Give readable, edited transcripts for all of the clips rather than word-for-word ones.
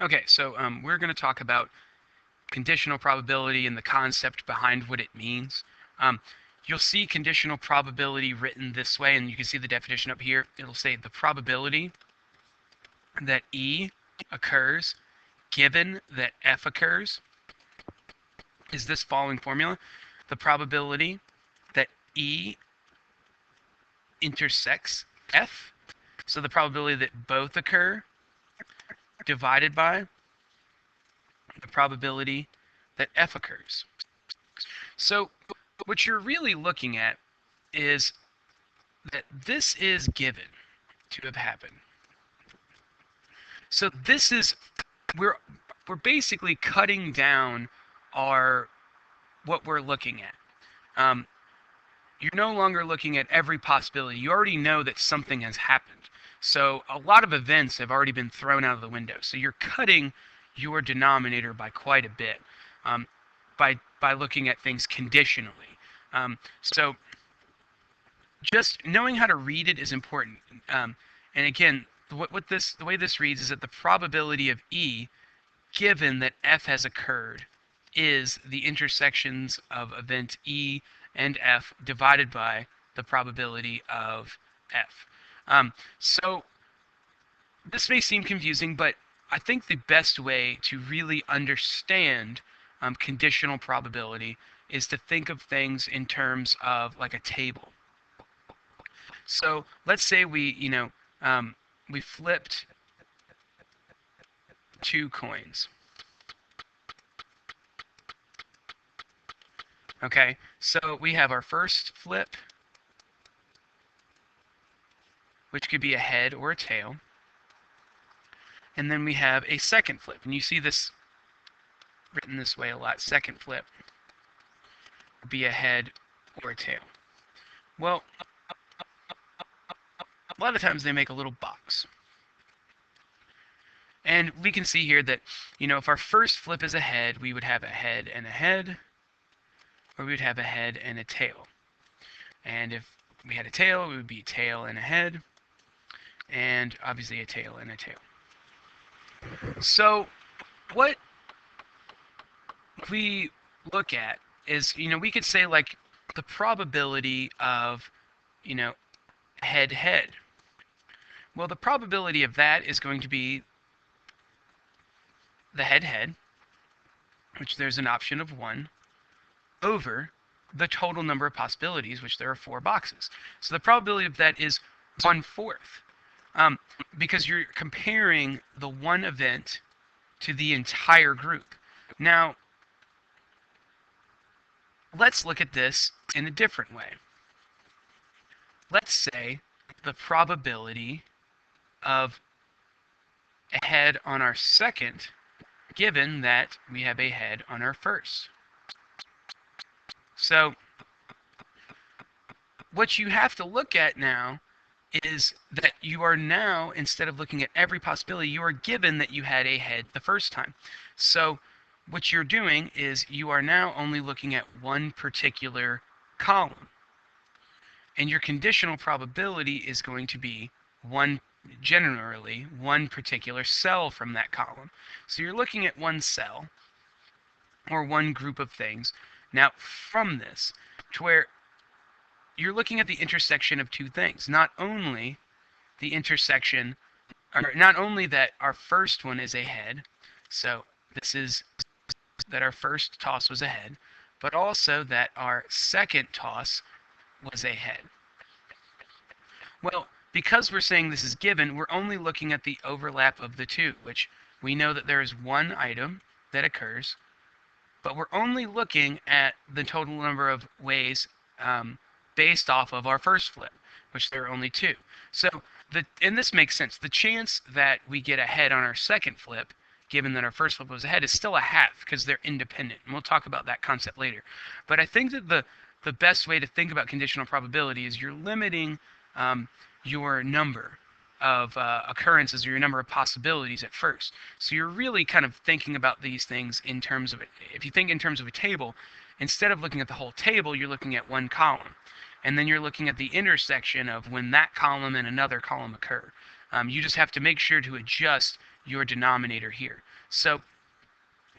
Okay, so we're going to talk about conditional probability and the concept behind what it means. You'll see conditional probability written this way, and you can see the definition up here. It'll say the probability that E occurs given that F occurs is this following formula. The probability that E intersects F, so the probability that both occur, divided by the probability that F occurs. So what you're really looking at is that this is given to have happened. So this is, we're basically cutting down what we're looking at. You're no longer looking at every possibility. You already know that something has happened. So a lot of events have already been thrown out of the window. So you're cutting your denominator by quite a bit by looking at things conditionally. So just knowing how to read it is important. And again, the way this reads is that the probability of E, given that F has occurred, is the intersections of event E and F divided by the probability of F. So this may seem confusing, but I think the best way to really understand conditional probability is to think of things in terms of like a table. So let's say we flipped 2 coins. Okay, so we have our first flip, which could be a head or a tail. And then we have a second flip. And you see this written this way a lot. Second flip would be a head or a tail. Well, a lot of times they make a little box. And we can see here that, if our first flip is a head, we would have a head and a head, or we would have a head and a tail. And if we had a tail, it would be tail and a head, and obviously a tail and a tail. So what we look at is, we could say like the probability of, head-head. Well, the probability of that is going to be the head-head, which there's an option of 1, over the total number of possibilities, which there are 4 boxes. So the probability of that is 1/4, because you're comparing the one event to the entire group. Now, let's look at this in a different way. Let's say the probability of a head on our second, given that we have a head on our first. So what you have to look at now is that you are now, instead of looking at every possibility, you are given that you had a head the first time. So what you're doing is you are now only looking at one particular column. And your conditional probability is going to be generally one particular cell from that column. So you're looking at one cell or one group of things. Now from this, to where you're looking at the intersection of 2 things. Not only the intersection, or not only that our first one is a head, so this is that our first toss was a head, but also that our second toss was a head. Well, because we're saying this is given, we're only looking at the overlap of the 2, which we know that there is one item that occurs, but we're only looking at the total number of ways based off of our first flip, which there are only 2. So, and this makes sense. The chance that we get a head on our second flip, given that our first flip was a head, is still a half because they're independent. And we'll talk about that concept later. But I think that the best way to think about conditional probability is you're limiting your number of occurrences or your number of possibilities at first. So you're really kind of thinking about these things in terms of it. If you think in terms of a table, instead of looking at the whole table, you're looking at one column. And then you're looking at the intersection of when that column and another column occur. You just have to make sure to adjust your denominator here. So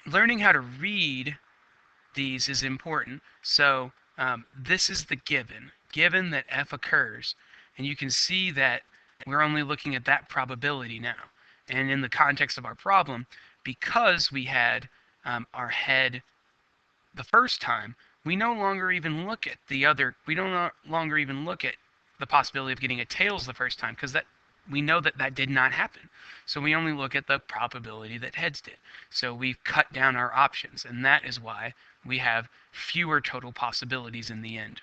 learning how to read these is important. So this is the given that f occurs, and you can see that we're only looking at that probability now. And in the context of our problem, because we had our head the first time, we no longer even look at we no longer even look at the possibility of getting a tails the first time, because that we know that that did not happen. So we only look at the probability that heads did. So we've cut down our options, and that is why we have fewer total possibilities in the end.